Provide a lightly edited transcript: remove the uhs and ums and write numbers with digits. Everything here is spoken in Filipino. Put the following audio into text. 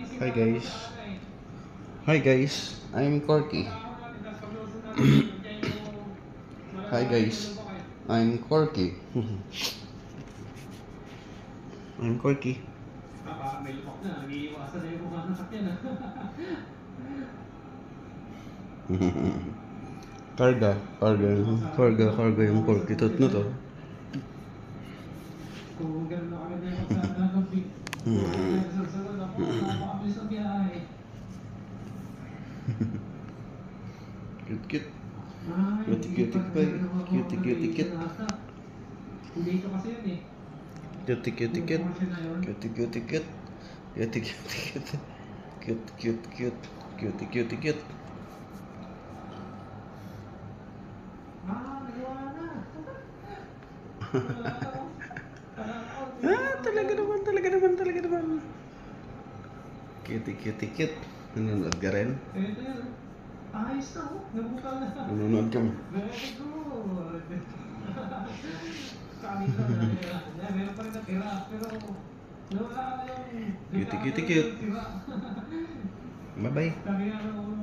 Hi guys. Hi guys. I'm Corky. Hi guys. I'm Corky. I'm Corky. Karga yung Corky tot na to. Kung gano'n na kami na sa nagambing. Sunod ako, napakabilis ang biyahe. Cute. Ay, Cute pa eh. Cute. Hindi ito kasi yun eh. Cute. Nagawa na. Talaga naman. Cute. Nanonood ka rin? Ito yun. Ayos na ho. Nabukal na. Nanonood ka mo? Very good. Sabi ko na, meron pa rin natira. Pero, nawala na yung... Cute. Bye-bye. Sabi nga ng